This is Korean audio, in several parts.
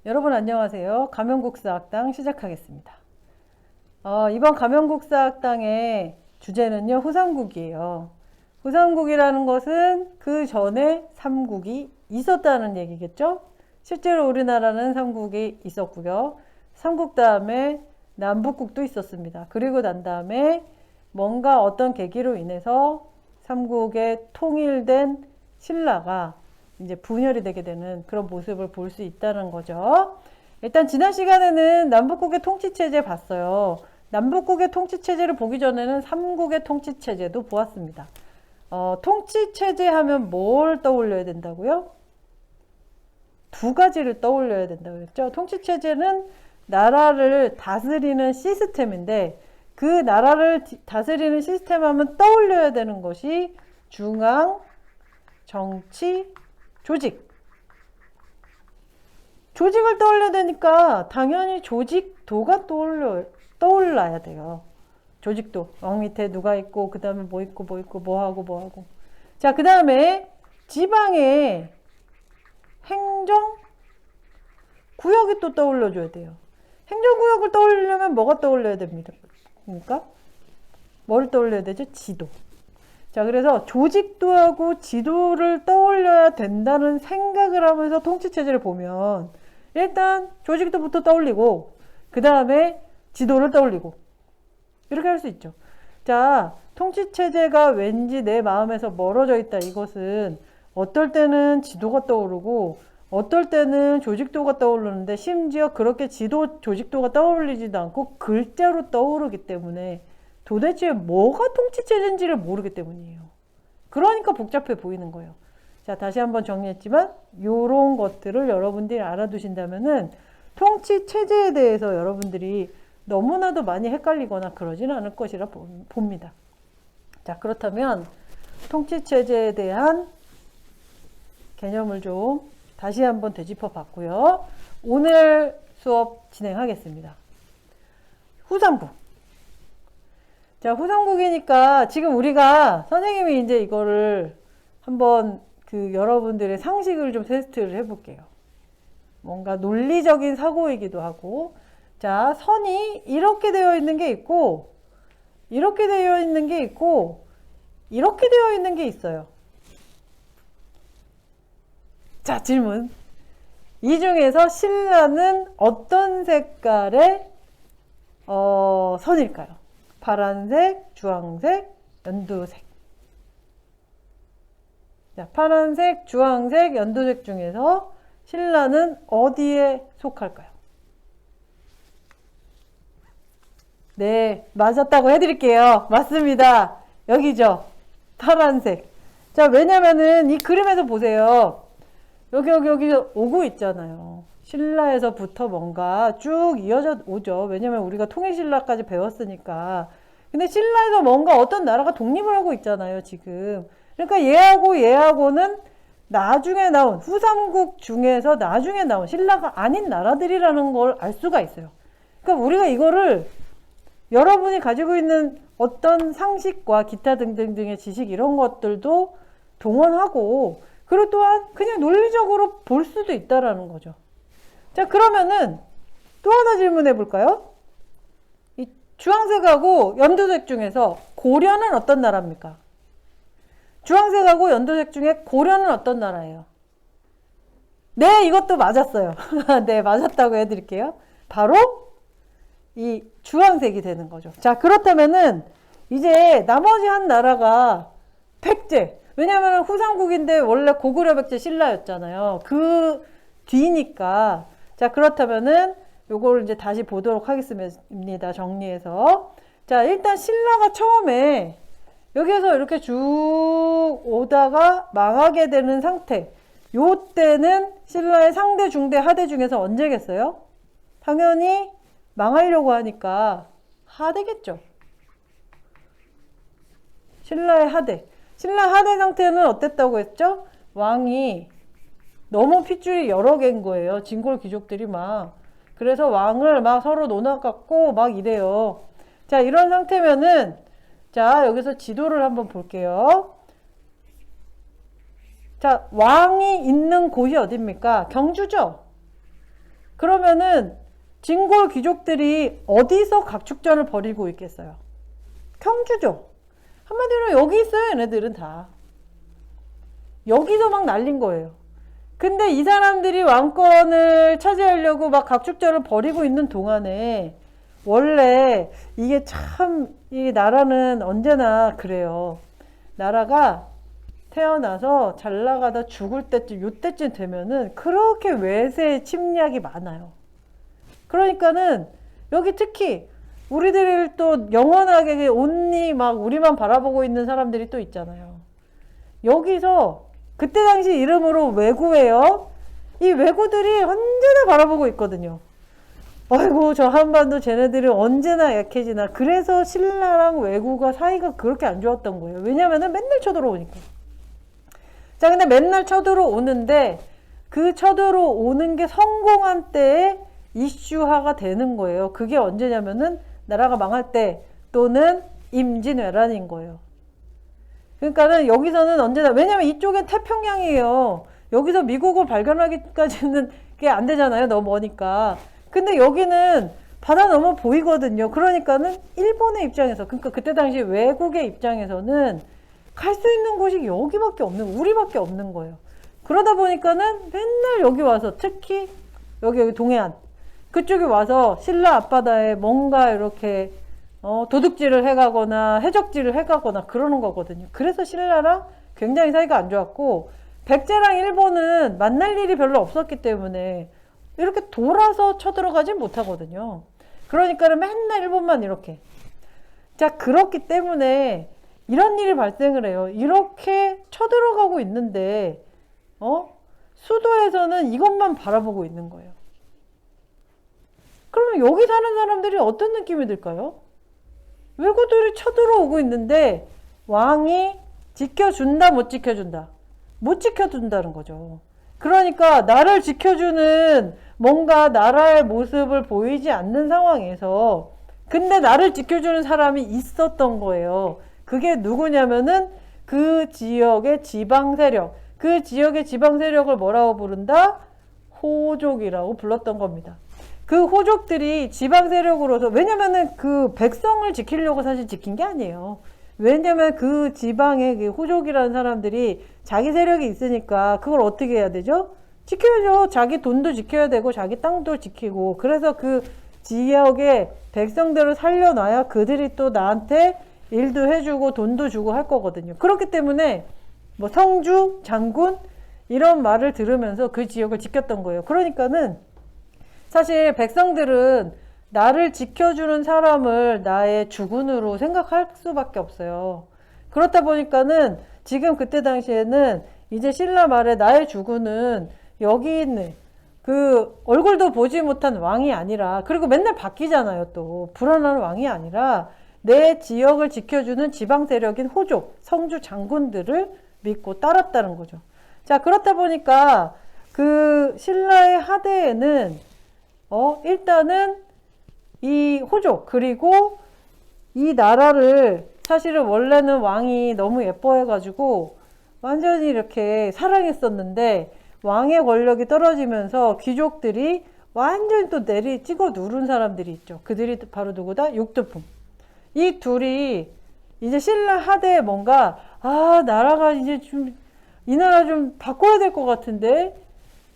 여러분 안녕하세요. 가면국사학당 시작하겠습니다. 이번 가면국사학당의 주제는요, 후삼국이에요. 후삼국이라는 것은 그 전에 삼국이 있었다는 얘기겠죠? 실제로 우리나라는 삼국이 있었고요. 삼국 다음에 남북국도 있었습니다. 그리고 난 다음에 뭔가 어떤 계기로 인해서 삼국의 통일된 신라가 이제 분열이 되게 되는 그런 모습을 볼 수 있다는 거죠. 일단 지난 시간에는 남북국의 통치체제 봤어요. 남북국의 통치체제를 보기 전에는 삼국의 통치체제도 보았습니다. 통치체제 하면 뭘 떠올려야 된다고요? 두 가지를 떠올려야 된다고 했죠. 통치체제는 나라를 다스리는 시스템인데 그 나라를 다스리는 시스템 하면 떠올려야 되는 것이 중앙, 정치, 조직을 떠올려야 되니까 당연히 조직도가 떠올라야 돼요. 조직도. 왕 밑에 누가 있고, 그 다음에 뭐 있고, 뭐 있고, 뭐 하고. 자, 그 다음에 지방의 행정구역이 또 떠올려줘야 돼요. 행정구역을 떠올리려면 뭐가 떠올려야 됩니까? 그러니까 뭘 떠올려야 되죠? 지도. 자, 그래서 조직도하고 지도를 떠올려야 된다는 생각을 하면서 통치체제를 보면 일단 조직도부터 떠올리고 그 다음에 지도를 떠올리고 이렇게 할 수 있죠. 자, 통치체제가 왠지 내 마음에서 멀어져 있다. 이것은 어떨 때는 지도가 떠오르고 어떨 때는 조직도가 떠오르는데 심지어 그렇게 지도, 조직도가 떠올리지도 않고 글자로 떠오르기 때문에 도대체 뭐가 통치체제인지를 모르기 때문이에요. 그러니까 복잡해 보이는 거예요. 자, 다시 한번 정리했지만 이런 것들을 여러분들이 알아두신다면은 통치체제에 대해서 여러분들이 너무나도 많이 헷갈리거나 그러지는 않을 것이라 봅니다. 자, 그렇다면 통치체제에 대한 개념을 좀 다시 한번 되짚어 봤고요. 오늘 수업 진행하겠습니다. 후삼국. 자, 후삼국이니까 지금 우리가 선생님이 이제 이거를 한번 여러분들의 상식을 좀 테스트를 해볼게요. 뭔가 논리적인 사고이기도 하고, 자, 선이 이렇게 되어 있는 게 있고, 이렇게 되어 있는 게 있고, 이렇게 되어 있는 게 있어요. 자, 질문. 이 중에서 신라는 어떤 색깔의 선일까요? 파란색, 주황색, 연두색. 자, 파란색, 주황색, 연두색 중에서 신라는 어디에 속할까요? 네, 맞았다고 해드릴게요. 맞습니다. 여기죠. 파란색. 자, 왜냐면은 이 그림에서 보세요. 여기 오고 있잖아요. 신라에서부터 뭔가 쭉 이어져 오죠. 왜냐면 우리가 통일신라까지 배웠으니까. 근데 신라에서 뭔가 어떤 나라가 독립을 하고 있잖아요, 지금. 그러니까 얘하고는 나중에 나온, 후삼국 중에서 나중에 나온 신라가 아닌 나라들이라는 걸 알 수가 있어요. 그러니까 우리가 이거를 여러분이 가지고 있는 어떤 상식과 기타 등등등의 지식 이런 것들도 동원하고 그리고 또한 그냥 논리적으로 볼 수도 있다라는 거죠. 자, 그러면은 또 하나 질문해 볼까요? 이 주황색하고 연두색 중에서 고려는 어떤 나라입니까? 주황색하고 연두색 중에 고려는 어떤 나라예요? 네, 이것도 맞았어요. 네, 맞았다고 해드릴게요. 바로 이 주황색이 되는 거죠. 자, 그렇다면은 이제 나머지 한 나라가 백제. 왜냐하면 후삼국인데 원래 고구려 백제 신라였잖아요. 그 뒤니까. 자, 그렇다면은 요걸 이제 다시 보도록 하겠습니다. 정리해서. 자, 일단 신라가 처음에 여기에서 이렇게 쭉 오다가 망하게 되는 상태. 요 때는 신라의 상대, 중대, 하대 중에서 언제겠어요? 당연히 망하려고 하니까 하대겠죠. 신라의 하대. 신라 하대 상태는 어땠다고 했죠? 왕이 너무 핏줄이 여러 개인 거예요. 진골 귀족들이 막. 그래서 왕을 막 서로 논아갖고 막 이래요. 자, 이런 상태면은 자, 여기서 지도를 한번 볼게요. 자, 왕이 있는 곳이 어딥니까? 경주죠. 그러면은 진골 귀족들이 어디서 각축전을 벌이고 있겠어요? 경주죠. 한마디로 여기 있어요. 얘네들은 다. 여기서 막 날린 거예요. 근데 이 사람들이 왕권을 차지하려고 막 각축전을 벌이고 있는 동안에 원래 이게 참, 이 나라는 언제나 그래요. 나라가 태어나서 잘 나가다 죽을 때쯤, 요때쯤 되면은 그렇게 외세 침략이 많아요. 그러니까는 여기 특히 우리들이 또 영원하게 온니 막 우리만 바라보고 있는 사람들이 또 있잖아요. 여기서 그때 당시 이름으로 왜구예요. 이 왜구들이 언제나 바라보고 있거든요. 아이고 저 한반도 쟤네들이 언제나 약해지나. 그래서 신라랑 왜구가 사이가 그렇게 안 좋았던 거예요. 왜냐면은 맨날 쳐들어오니까. 자, 근데 맨날 쳐들어오는데 그 쳐들어오는 게 성공한 때에 이슈화가 되는 거예요. 그게 언제냐면은 나라가 망할 때 또는 임진왜란인 거예요. 그러니까는 여기서는 언제나, 왜냐면 이쪽엔 태평양이에요. 여기서 미국을 발견하기까지는 그게 안 되잖아요. 너무 머니까. 근데 여기는 바다 넘어 보이거든요. 그러니까는 일본의 입장에서, 그러니까 그때 당시 외국의 입장에서는 갈 수 있는 곳이 여기밖에 없는, 우리밖에 없는 거예요. 그러다 보니까는 맨날 여기 와서, 특히 여기 동해안 그쪽에 와서 신라 앞바다에 뭔가 이렇게 도둑질을 해가거나 해적질을 해가거나 그러는 거거든요. 그래서 신라랑 굉장히 사이가 안 좋았고, 백제랑 일본은 만날 일이 별로 없었기 때문에 이렇게 돌아서 쳐들어가지 못하거든요. 그러니까는 맨날 일본만 이렇게. 자, 그렇기 때문에 이런 일이 발생을 해요. 이렇게 쳐들어가고 있는데 수도에서는 이것만 바라보고 있는 거예요. 그러면 여기 사는 사람들이 어떤 느낌이 들까요? 왜구들이 쳐들어오고 있는데 왕이 지켜준다, 못 지켜준다? 못 지켜준다는 거죠. 그러니까 나를 지켜주는 뭔가 나라의 모습을 보이지 않는 상황에서, 근데 나를 지켜주는 사람이 있었던 거예요. 그게 누구냐면은 그 지역의 지방 세력, 그 지역의 지방 세력을 뭐라고 부른다? 호족이라고 불렀던 겁니다. 그 호족들이 지방 세력으로서, 왜냐면은 그 백성을 지키려고 사실 지킨 게 아니에요. 왜냐면 그 지방의 그 호족이라는 사람들이 자기 세력이 있으니까 그걸 어떻게 해야 되죠? 지켜야죠. 자기 돈도 지켜야 되고 자기 땅도 지키고. 그래서 그 지역의 백성들을 살려놔야 그들이 또 나한테 일도 해주고 돈도 주고 할 거거든요. 그렇기 때문에 뭐 성주, 장군 이런 말을 들으면서 그 지역을 지켰던 거예요. 그러니까는 사실 백성들은 나를 지켜주는 사람을 나의 주군으로 생각할 수밖에 없어요. 그렇다 보니까는 지금 그때 당시에는 이제 신라 말에 나의 주군은 여기 있는 그 얼굴도 보지 못한 왕이 아니라, 그리고 맨날 바뀌잖아요. 또 불안한 왕이 아니라 내 지역을 지켜주는 지방 세력인 호족, 성주 장군들을 믿고 따랐다는 거죠. 자, 그렇다 보니까 그 신라의 하대에는 일단은 이 호족, 그리고 이 나라를 사실은 원래는 왕이 너무 예뻐해가지고 완전히 이렇게 사랑했었는데, 왕의 권력이 떨어지면서 귀족들이 완전히 또 찍어 누른 사람들이 있죠. 그들이 바로 누구다? 육두품. 이 둘이 이제 신라 하대에 뭔가, 나라가 이제 좀, 이 나라 좀 바꿔야 될 것 같은데,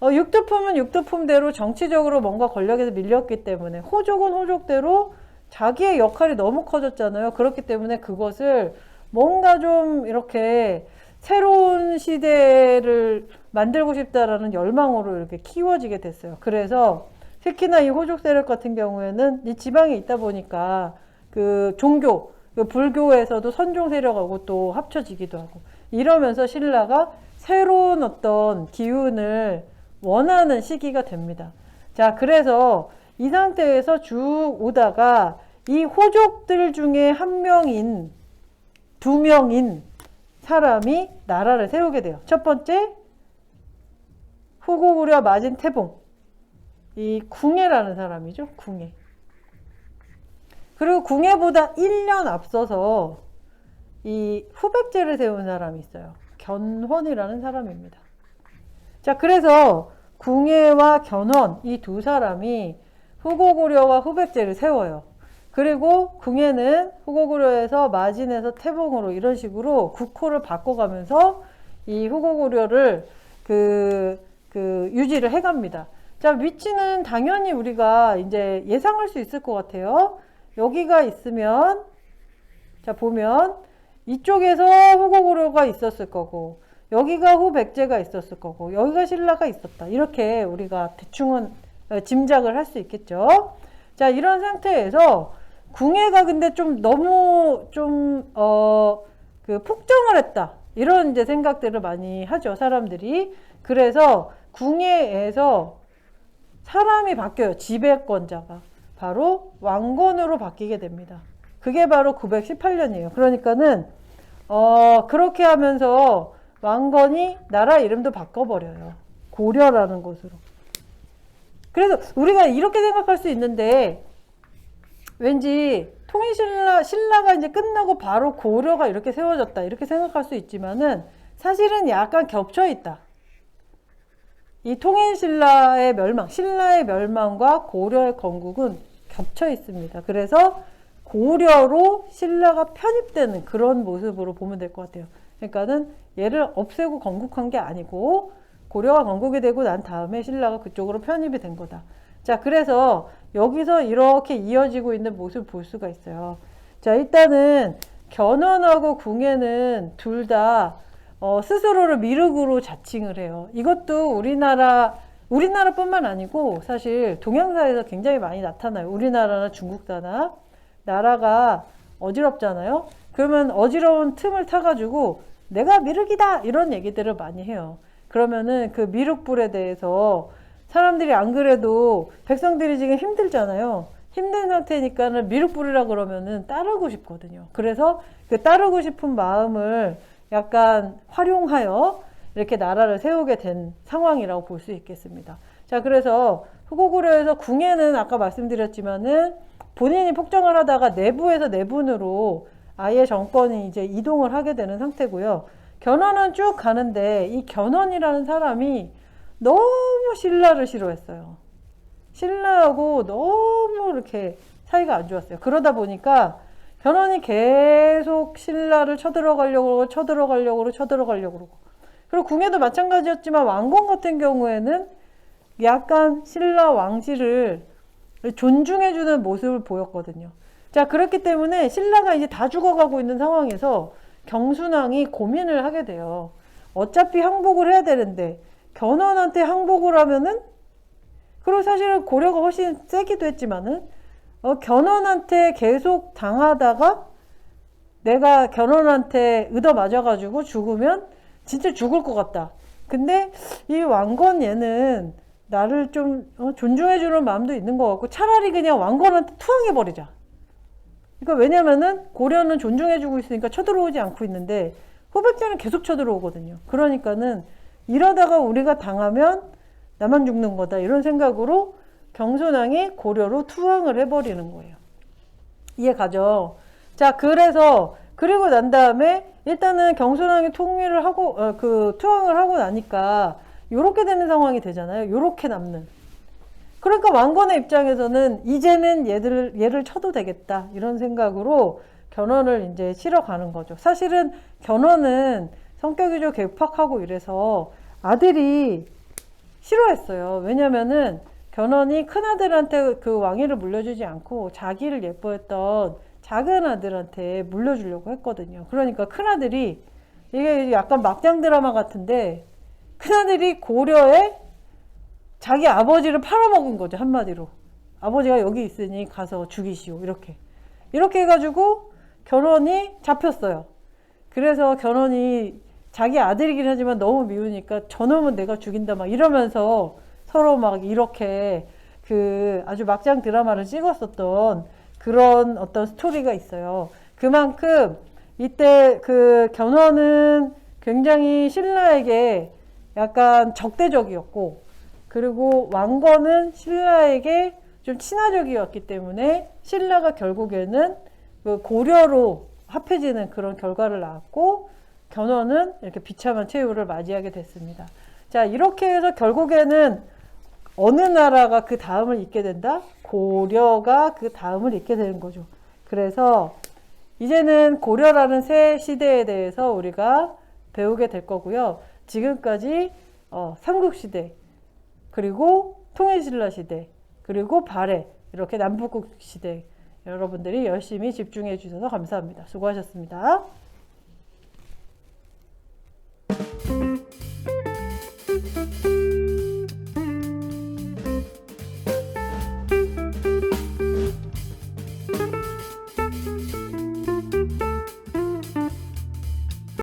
육두품은 육두품대로 정치적으로 뭔가 권력에서 밀렸기 때문에, 호족은 호족대로 자기의 역할이 너무 커졌잖아요. 그렇기 때문에 그것을 뭔가 좀 이렇게 새로운 시대를 만들고 싶다라는 열망으로 이렇게 키워지게 됐어요. 그래서 특히나 이 호족 세력 같은 경우에는 이 지방에 있다 보니까 그 종교, 그 불교에서도 선종 세력하고 또 합쳐지기도 하고, 이러면서 신라가 새로운 어떤 기운을 원하는 시기가 됩니다. 자, 그래서 이 상태에서 쭉 오다가 이 호족들 중에 한 명인, 두 명인 사람이 나라를 세우게 돼요. 첫 번째, 후고구려 마진태봉, 이 궁예라는 사람이죠. 궁예. 그리고 궁예보다 1년 앞서서 이 후백제를 세운 사람이 있어요. 견훤이라는 사람입니다. 자, 그래서 궁예와 견훤 이 두 사람이 후고구려와 후백제를 세워요. 그리고 궁예는 후고구려에서 마진에서 태봉으로 이런 식으로 국호를 바꿔가면서 이 후고구려를 유지를 해갑니다. 자, 위치는 당연히 우리가 이제 예상할 수 있을 것 같아요. 여기가 있으면, 자, 보면 이쪽에서 후고구려가 있었을 거고, 여기가 후백제가 있었을 거고, 여기가 신라가 있었다. 이렇게 우리가 대충은 짐작을 할 수 있겠죠. 자, 이런 상태에서 궁예가 근데 좀 너무 폭정을 했다. 이런 이제 생각들을 많이 하죠, 사람들이. 그래서 궁예에서 사람이 바뀌어요. 지배권자가. 바로 왕건으로 바뀌게 됩니다. 그게 바로 918년이에요. 그러니까는, 그렇게 하면서 왕건이 나라 이름도 바꿔버려요. 고려라는 것으로. 그래서 우리가 이렇게 생각할 수 있는데, 왠지 신라가 이제 끝나고 바로 고려가 이렇게 세워졌다. 이렇게 생각할 수 있지만은, 사실은 약간 겹쳐 있다. 이 통일신라의 멸망, 신라의 멸망과 고려의 건국은 겹쳐 있습니다. 그래서 고려로 신라가 편입되는 그런 모습으로 보면 될 것 같아요. 그러니까는 얘를 없애고 건국한 게 아니고 고려가 건국이 되고 난 다음에 신라가 그쪽으로 편입이 된 거다. 자, 그래서 여기서 이렇게 이어지고 있는 모습을 볼 수가 있어요. 자, 일단은 견훤하고 궁예는 둘 다 스스로를 미륵으로 자칭을 해요. 이것도 우리나라뿐만 아니고 사실 동양사에서 굉장히 많이 나타나요. 우리나라나 중국사나 나라가 어지럽잖아요. 그러면 어지러운 틈을 타가지고 내가 미륵이다 이런 얘기들을 많이 해요. 그러면은 그 미륵불에 대해서 사람들이 안 그래도 백성들이 지금 힘들잖아요. 힘든 상태니까는 미륵불이라 그러면은 따르고 싶거든요. 그래서 그 따르고 싶은 마음을 약간 활용하여 이렇게 나라를 세우게 된 상황이라고 볼 수 있겠습니다. 자, 그래서 후고구려에서 궁예는 아까 말씀드렸지만은 본인이 폭정을 하다가 내부에서 내분으로 아예 정권이 이제 이동을 하게 되는 상태고요. 견훤은 쭉 가는데 이 견훤이라는 사람이 너무 신라를 싫어했어요. 신라하고 너무 이렇게 사이가 안 좋았어요. 그러다 보니까 견훤이 계속 신라를 쳐들어가려고 그러고 그리고 궁예도 마찬가지였지만 왕건 같은 경우에는 약간 신라 왕실을 존중해주는 모습을 보였거든요. 자, 그렇기 때문에 신라가 이제 다 죽어가고 있는 상황에서 경순왕이 고민을 하게 돼요. 어차피 항복을 해야 되는데 견훤한테 항복을 하면은, 그리고 사실은 고려가 훨씬 세기도 했지만은 견훤한테 계속 당하다가 내가 견훤한테 얻어맞아가지고 죽으면 진짜 죽을 것 같다. 근데 이 왕건 얘는 나를 좀 존중해주는 마음도 있는 것 같고 차라리 그냥 왕건한테 투항해버리자. 그러니까 왜냐면은 고려는 존중해주고 있으니까 쳐들어오지 않고 있는데 후백제는 계속 쳐들어오거든요. 그러니까는 이러다가 우리가 당하면 나만 죽는 거다 이런 생각으로 경순왕이 고려로 투항을 해버리는 거예요. 이해 가죠? 자, 그리고 난 다음에 일단은 경순왕이 통일을 하고 투항을 하고 나니까 요렇게 되는 상황이 되잖아요. 요렇게 남는. 그러니까 왕건의 입장에서는 이제는 얘를 쳐도 되겠다 이런 생각으로 견훤을 이제 치러 가는 거죠. 사실은 견훤은 성격이 좀 괴팍하고 이래서 아들이 싫어했어요. 왜냐면은 견훤이 큰아들한테 그 왕위를 물려주지 않고 자기를 예뻐했던 작은 아들한테 물려주려고 했거든요. 그러니까 큰아들이, 이게 약간 막장 드라마 같은데 큰아들이 고려에 자기 아버지를 팔아먹은 거죠. 한마디로. 아버지가 여기 있으니 가서 죽이시오. 이렇게 해가지고 견훤이 잡혔어요. 그래서 견훤이 자기 아들이긴 하지만 너무 미우니까 저놈은 내가 죽인다 막 이러면서 서로 막 이렇게 아주 막장 드라마를 찍었었던 그런 어떤 스토리가 있어요. 그만큼 이때 견훤은 굉장히 신라에게 약간 적대적이었고, 그리고 왕건은 신라에게 좀 친화적이었기 때문에 신라가 결국에는 고려로 합해지는 그런 결과를 낳았고, 견훤은 이렇게 비참한 최후를 맞이하게 됐습니다. 자, 이렇게 해서 결국에는 어느 나라가 그 다음을 잇게 된다? 고려가 그 다음을 잇게 되는 거죠. 그래서 이제는 고려라는 새 시대에 대해서 우리가 배우게 될 거고요. 지금까지 삼국시대, 그리고 통일신라 시대, 그리고 발해, 이렇게 남북국 시대, 여러분들이 열심히 집중해 주셔서 감사합니다. 수고하셨습니다.